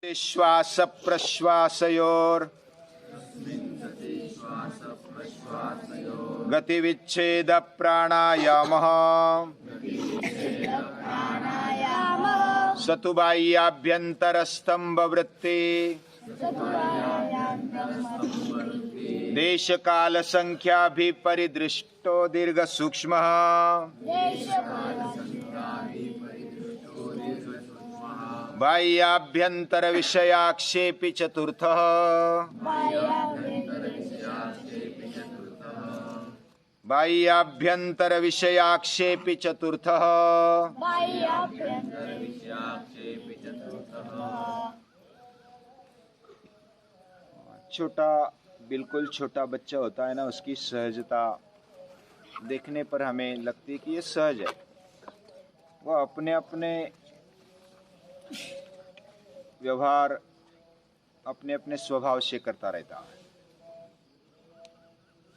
श्वास प्रश्वासयोर गतिविच्छेद प्राणायामः सतुबाह्याभ्यंतर स्तंभ वृत्ति देश काल संख्या भी परिदृष्टो दीर्घ सूक्ष्म बाह्याभ्यंतर विषयाक्षेपि चतुर्थः बाह्याभ्यंतर विषयाक्षेपि चतुर्थः छोटा बिल्कुल छोटा बच्चा होता है ना, उसकी सहजता देखने पर हमें लगती है कि ये सहज है। वो अपने अपने व्यवहार अपने अपने स्वभाव से करता रहता है।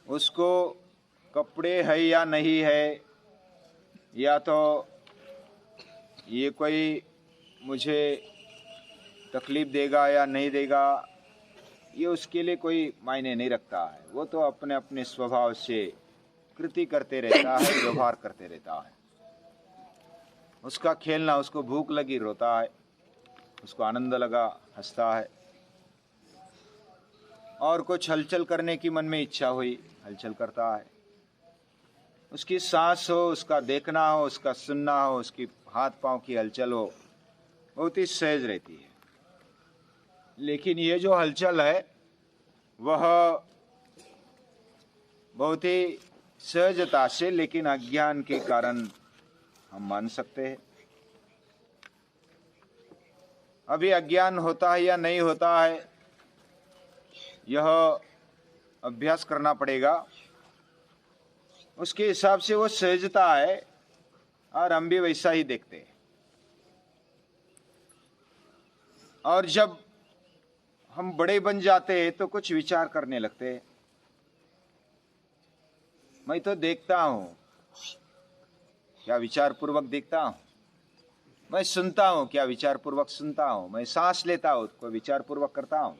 उसको कपड़े है या नहीं है, या तो ये कोई मुझे तकलीफ देगा या नहीं देगा, ये उसके लिए कोई मायने नहीं रखता है। वो तो अपने अपने स्वभाव से कृति करते रहता है, व्यवहार करते रहता है। उसका खेलना, उसको भूख लगी रोता है, उसको आनंद लगा हंसता है, और कुछ हलचल करने की मन में इच्छा हुई हलचल करता है। उसकी सांस हो, उसका देखना हो, उसका सुनना हो, उसकी हाथ पांव की हलचल हो, बहुत ही सहज रहती है। लेकिन ये जो हलचल है वह बहुत ही सहजता से, लेकिन अज्ञान के कारण हम मान सकते हैं। अभी अज्ञान होता है या नहीं होता है, यह अभ्यास करना पड़ेगा। उसके हिसाब से वो सहजता है, और हम भी वैसा ही देखते हैं। और जब हम बड़े बन जाते हैं तो कुछ विचार करने लगते हैं। मैं तो देखता हूं, क्या विचार पूर्वक देखता हूं। मैं सुनता हूं, क्या विचार पूर्वक सुनता हूं। मैं सांस लेता हूं, कोई विचार पूर्वक करता हूं।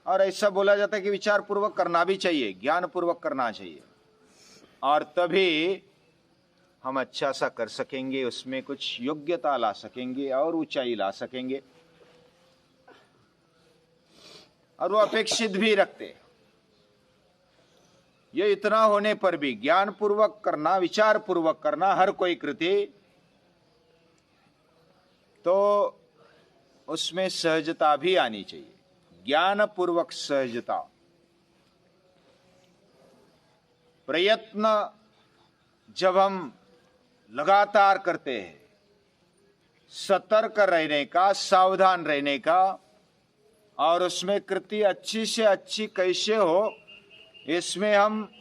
और ऐसा बोला जाता है कि विचार पूर्वक करना भी चाहिए, ज्ञान पूर्वक करना चाहिए, और तभी हम अच्छा सा कर सकेंगे, उसमें कुछ योग्यता ला सकेंगे और ऊंचाई ला सकेंगे। और वो अपेक्षित भी रखते। ये इतना होने पर भी ज्ञान पूर्वक करना, विचार पूर्वक करना हर कोई कृति, तो उसमें सहजता भी आनी चाहिए। ज्ञान पूर्वक सहजता, प्रयत्न जब हम लगातार करते हैं, सतर्क रहने का, सावधान रहने का, और उसमें कृति अच्छी से अच्छी कैसे हो, इसमें हम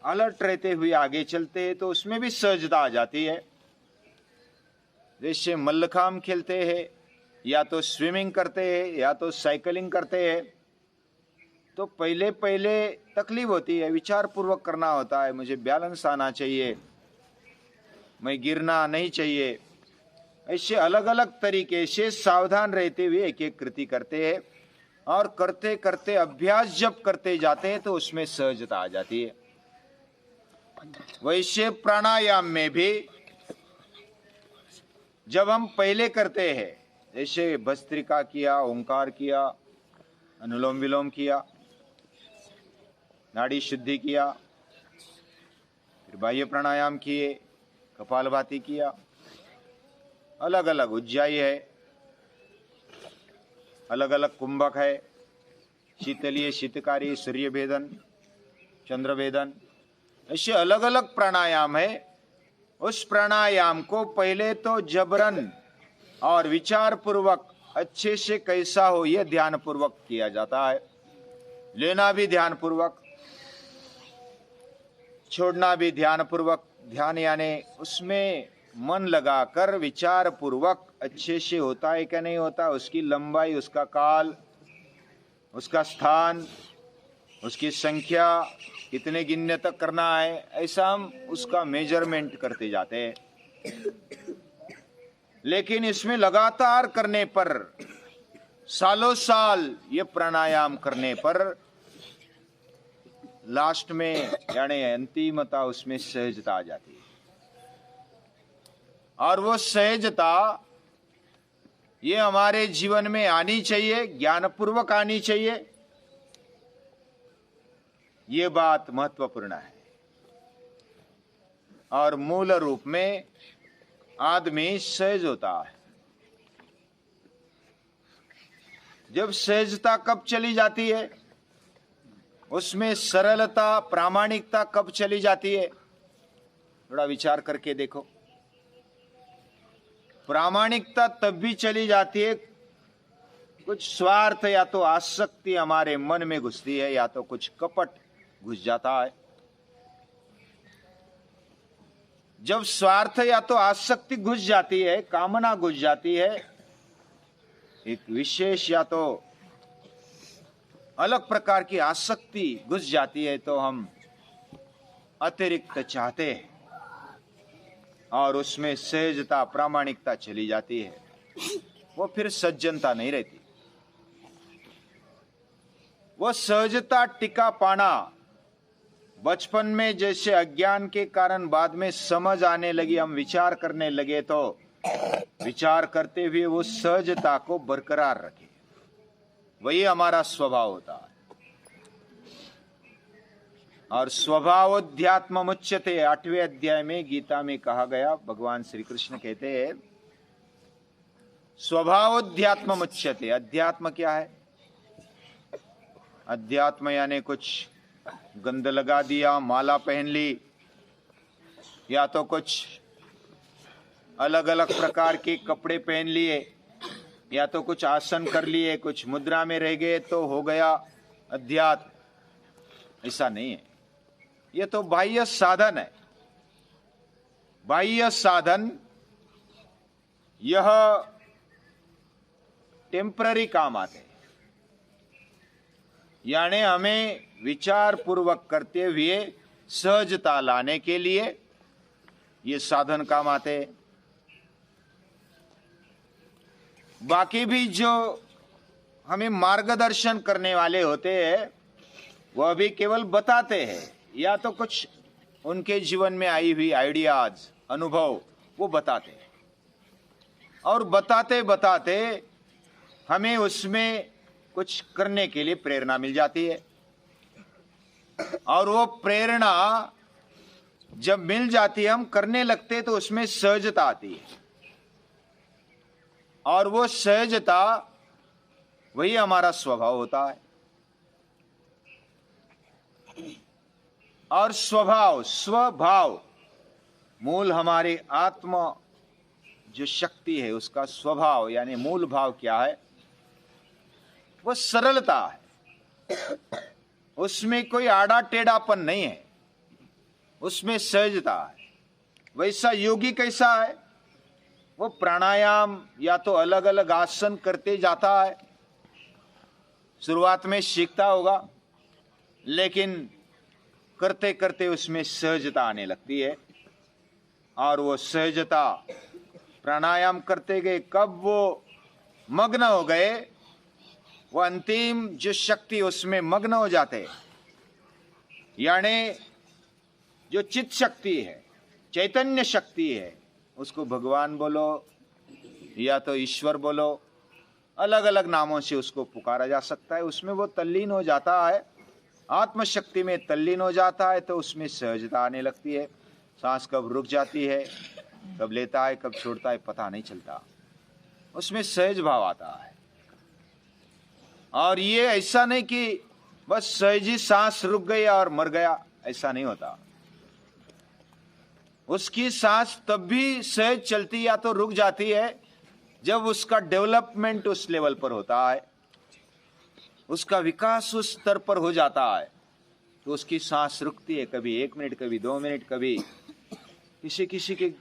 अलर्ट रहते हुए आगे चलते हैं, तो उसमें भी सहजता आ जाती है। जैसे मल्लखांब खेलते हैं, या तो स्विमिंग करते हैं, या तो साइकिलिंग करते हैं, तो पहले पहले तकलीफ होती है, विचार पूर्वक करना होता है। मुझे बैलेंस आना चाहिए, मैं गिरना नहीं चाहिए। ऐसे अलग अलग तरीके से सावधान रहते हुए एक एक कृति करते हैं, और करते करते अभ्यास जब करते जाते हैं तो उसमें सहजता आ जाती है। वैसे प्राणायाम में भी जब हम पहले करते हैं, जैसे भस्त्रिका किया, ओंकार किया, अनुलोम विलोम किया, नाड़ी शुद्धि किया, फिर बाह्य प्राणायाम किए, कपालभाति किया, अलग अलग उज्जाई है, अलग अलग कुंभक है, शीतलीय, शीतकारी, सूर्य भेदन, चंद्र भेदन, ऐसे अलग अलग प्राणायाम है। उस प्राणायाम को पहले तो जबरन और विचार पूर्वक अच्छे से कैसा हो, यह ध्यान पूर्वक किया जाता है। लेना भी ध्यान पूर्वक, छोड़ना भी ध्यान पूर्वक। ध्यान यानी उसमें मन लगाकर विचार पूर्वक अच्छे से होता है क्या नहीं होता, उसकी लंबाई, उसका काल, उसका स्थान, उसकी संख्या, कितने गिनने तक करना है, ऐसा हम उसका मेजरमेंट करते जाते हैं। लेकिन इसमें लगातार करने पर, सालों साल ये प्राणायाम करने पर लास्ट में यानी अंतिमता उसमें सहजता आ जाती है। और वो सहजता ये हमारे जीवन में आनी चाहिए, ज्ञानपूर्वक आनी चाहिए। ये बात महत्वपूर्ण है। और मूल रूप में आदमी सहज होता है। जब सहजता कब चली जाती है, उसमें सरलता, प्रामाणिकता कब चली जाती है, थोड़ा विचार करके देखो। प्रामाणिकता तब भी चली जाती है कुछ स्वार्थ या तो आसक्ति हमारे मन में घुसती है, या तो कुछ कपट घुस जाता है। जब स्वार्थ या तो आसक्ति घुस जाती है, कामना घुस जाती है, एक विशेष या तो अलग प्रकार की आसक्ति घुस जाती है, तो हम अतिरिक्त चाहते हैं और उसमें सहजता, प्रामाणिकता चली जाती है। वो फिर सज्जनता नहीं रहती। वो सहजता टिका पाना बचपन में जैसे अज्ञान के कारण बाद में समझ आने लगी, हम विचार करने लगे, तो विचार करते हुए वो सहजता को बरकरार रखे, वही हमारा स्वभाव होता है। और स्वभावोध्यात्म मुच्यते 8वें अध्याय में गीता में कहा गया, भगवान श्री कृष्ण कहते हैं स्वभावोध्यात्म मुच्यते। अध्यात्म क्या है? अध्यात्म यानी कुछ गंध लगा दिया, माला पहन ली, या तो कुछ अलग अलग प्रकार के कपड़े पहन लिए, या तो कुछ आसन कर लिए, कुछ मुद्रा में रह गए तो हो गया अध्यात्म। ऐसा नहीं है। ये तो बाह्य साधन है। बाह्य साधन यह टेम्पररी काम आते हैं, यानी हमें विचार पूर्वक करते हुए सहजता लाने के लिए ये साधन काम आते हैं। बाकी भी जो हमें मार्गदर्शन करने वाले होते हैं, वह भी केवल बताते हैं, या तो कुछ उनके जीवन में आई हुई आइडियाज, अनुभव वो बताते हैं, और बताते बताते हमें उसमें कुछ करने के लिए प्रेरणा मिल जाती है। और वो प्रेरणा जब मिल जाती है, हम करने लगते, तो उसमें सहजता आती है। और वो सहजता वही हमारा स्वभाव होता है। और स्वभाव मूल हमारे आत्मा जो शक्ति है, उसका स्वभाव यानी मूल भाव क्या है? वो सरलता है। उसमें कोई आड़ा टेढ़ापन नहीं है, उसमें सहजता है। वैसा योगी कैसा है? वो प्राणायाम या तो अलग अलग आसन करते जाता है, शुरुआत में सीखता होगा, लेकिन करते करते उसमें सहजता आने लगती है। और वो सहजता प्राणायाम करते गए, कब वो मग्न हो गए, वो अंतिम जो शक्ति उसमें मग्न हो जाते, यानी जो चित्त शक्ति है, चैतन्य शक्ति है, उसको भगवान बोलो या तो ईश्वर बोलो, अलग अलग नामों से उसको पुकारा जा सकता है। उसमें वो तल्लीन हो जाता है, आत्मशक्ति में तल्लीन हो जाता है, तो उसमें सहजता आने लगती है। सांस कब रुक जाती है, कब लेता है, कब छोड़ता है, पता नहीं चलता। उसमें सहज भाव आता है। और ये ऐसा नहीं कि बस सहज ही सांस रुक गई और मर गया, ऐसा नहीं होता। उसकी सांस तब भी सहज चलती या तो रुक जाती है जब उसका डेवलपमेंट उस लेवल पर होता है, उसका विकास उस स्तर पर हो जाता है, तो उसकी सांस रुकती है। कभी 1 मिनट, कभी 2 मिनट, कभी किसी के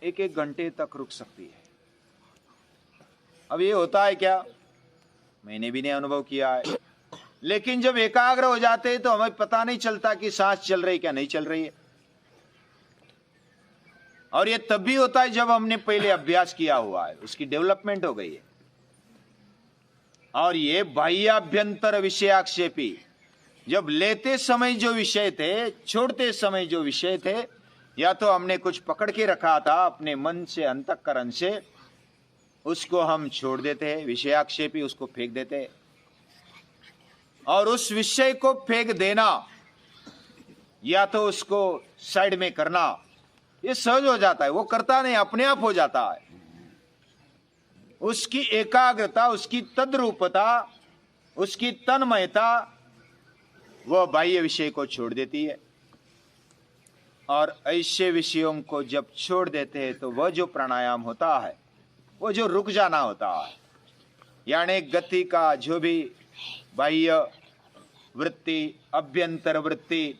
1-1 घंटे तक रुक सकती है। अब ये होता है क्या? मैंने भी नहीं अनुभव किया है, लेकिन जब एकाग्र हो जाते हैं तो हमें पता नहीं चलता कि सांस चल रही क्या नहीं चल रही है। और ये तब भी होता है जब हमने पहले अभ्यास किया हुआ है, उसकी डेवलपमेंट हो गई है। और ये बाह्याभ्यंतर विषयाक्षेपी, जब लेते समय जो विषय थे, छोड़ते समय जो विषय थे, या तो हमने कुछ पकड़ के रखा था अपने मन से, अंतःकरण से, उसको हम छोड़ देते हैं, विषयाक्षेपी, उसको फेंक देते हैं। और उस विषय को फेंक देना या तो उसको साइड में करना, ये सहज हो जाता है। वो करता नहीं, अपने आप हो जाता है। उसकी एकाग्रता, उसकी तद्रूपता, उसकी तन्मयता वह बाह्य विषय को छोड़ देती है। और ऐसे विषयों को जब छोड़ देते हैं तो वह जो प्राणायाम होता है, वो जो रुक जाना होता है, यानी गति का जो भी बाह्य वृत्ति, अभ्यंतर वृत्ति,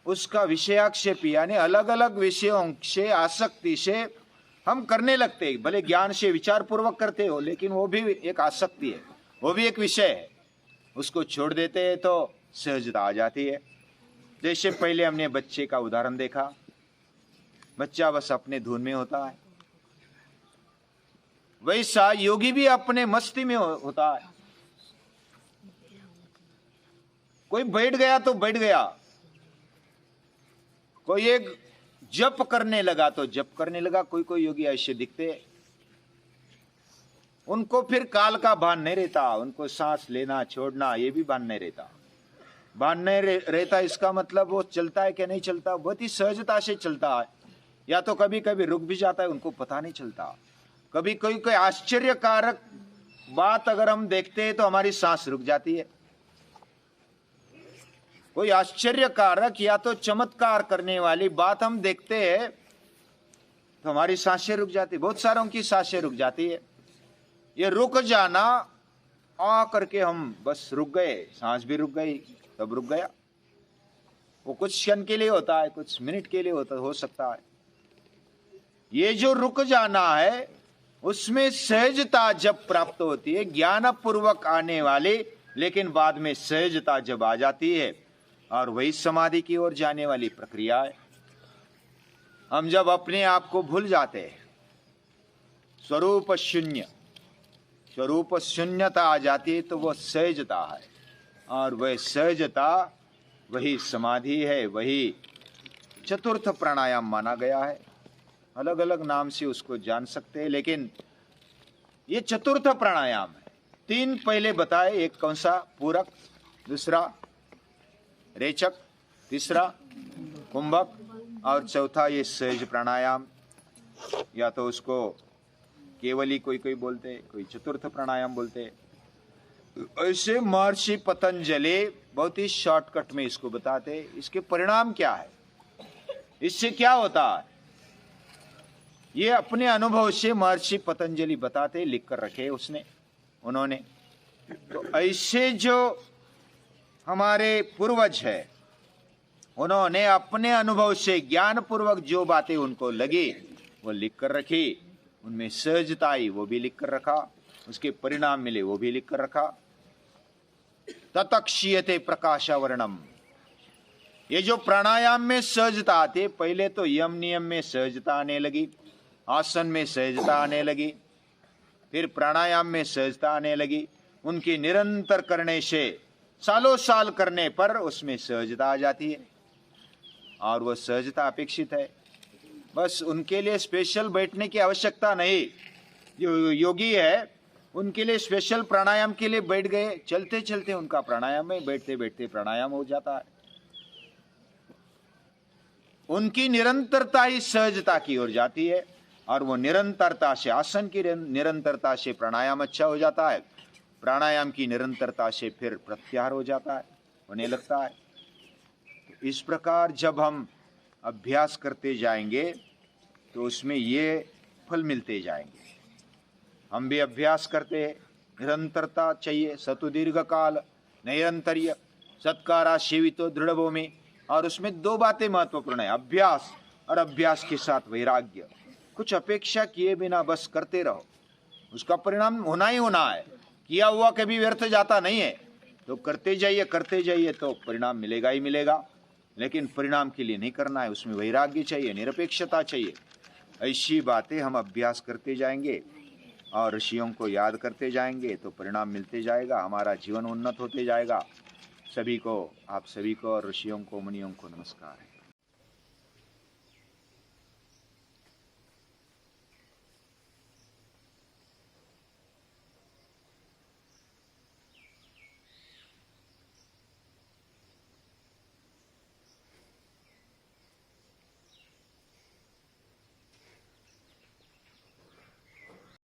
उसका विषयाक्षेप यानी अलग अलग विषयों से आसक्ति से हम करने लगते हैं। भले ज्ञान से विचार पूर्वक करते हो, लेकिन वो भी एक आसक्ति है, वो भी एक विषय है। उसको छोड़ देते हैं तो सहजता आ जाती है। जैसे पहले हमने बच्चे का उदाहरण देखा, बच्चा बस अपने धुन में होता है, वैसा योगी भी अपने मस्ती में होता है। कोई बैठ गया तो बैठ गया, कोई एक जप करने लगा तो जप करने लगा। कोई कोई योगी ऐसे दिखते, उनको फिर काल का भान नहीं रहता, उनको सांस लेना छोड़ना ये भी भान नहीं रहता। भान नहीं रहता इसका मतलब वो चलता है कि नहीं चलता, बहुत ही सहजता से चलता है, या तो कभी कभी रुक भी जाता है, उनको पता नहीं चलता। कभी कोई आश्चर्यकारक बात अगर हम देखते हैं तो हमारी सांस रुक जाती है। कोई आश्चर्यकारक या तो चमत्कार करने वाली बात हम देखते हैं तो हमारी सांसें रुक जाती है, बहुत सारों की सांसें रुक जाती है। ये रुक जाना आ करके हम बस रुक गए, सांस भी रुक गई, तब रुक गया। वो कुछ क्षण के लिए होता है, कुछ मिनट के लिए हो सकता है। ये जो रुक जाना है उसमें सहजता जब प्राप्त होती है, ज्ञान पूर्वक आने वाली, लेकिन बाद में सहजता जब आ जाती है, और वही समाधि की ओर जाने वाली प्रक्रिया है। हम जब अपने आप को भूल जाते हैं, स्वरूप शून्य, स्वरूप शून्यता आ जाती है, तो वह सहजता है। और वह सहजता वही समाधि है, वही चतुर्थ प्राणायाम माना गया है। अलग अलग नाम से उसको जान सकते हैं, लेकिन ये चतुर्थ प्राणायाम है। तीन पहले बताए, एक कौन सा? पूरक, दूसरा रेचक, तीसरा कुंभक, और चौथा ये सहज प्राणायाम, या तो उसको केवली कोई कोई बोलते, कोई चतुर्थ प्राणायाम बोलते। ऐसे महर्षि पतंजलि बहुत ही शॉर्टकट में इसको बताते, इसके परिणाम क्या है, इससे क्या होता है, ये अपने अनुभव से महर्षि पतंजलि बताते, लिख कर रखे उन्होंने। तो ऐसे जो हमारे पूर्वज है, उन्होंने अपने अनुभव से ज्ञान पूर्वक जो बातें उनको लगी वो लिख कर रखी। उनमें सहजता आई, वो भी लिख कर रखा, उसके परिणाम मिले, वो भी लिख कर रखा। ततक्षीयते प्रकाशावरणम, ये जो प्राणायाम में सहजता आती, पहले तो यम नियम में सहजता आने लगी, आसन में सहजता आने लगी, फिर प्राणायाम में सहजता आने लगी। उनकी निरंतर करने से, सालों साल करने पर उसमें सहजता आ जाती है, और वह सहजता अपेक्षित है। बस उनके लिए स्पेशल बैठने की आवश्यकता नहीं। जो योगी है उनके लिए स्पेशल प्राणायाम के लिए बैठ गए, चलते चलते उनका प्राणायाम में, बैठते बैठते प्राणायाम हो जाता है। उनकी निरंतरता ही सहजता की ओर जाती है, और वो निरंतरता से, आसन की निरंतरता से प्राणायाम अच्छा हो जाता है, प्राणायाम की निरंतरता से फिर प्रत्याहार हो जाता है, होने लगता है। इस प्रकार जब हम अभ्यास करते जाएंगे तो उसमें ये फल मिलते जाएंगे। हम भी अभ्यास करते हैं, निरंतरता चाहिए, सतु दीर्घ काल नैरंतर्य सत्कारा सेवितो दृढ़ भूमि। और उसमें दो बातें महत्वपूर्ण है, अभ्यास और अभ्यास के साथ वैराग्य। कुछ अपेक्षा किए बिना बस करते रहो, उसका परिणाम होना ही होना है, किया हुआ कभी व्यर्थ जाता नहीं है। तो करते जाइए तो परिणाम मिलेगा ही मिलेगा। लेकिन परिणाम के लिए नहीं करना है, उसमें वैराग्य चाहिए, निरपेक्षता चाहिए। ऐसी बातें हम अभ्यास करते जाएंगे और ऋषियों को याद करते जाएंगे तो परिणाम मिलते जाएगा, हमारा जीवन उन्नत होते जाएगा। सभी को, आप सभी को और ऋषियों को, मुनियों को नमस्कार है।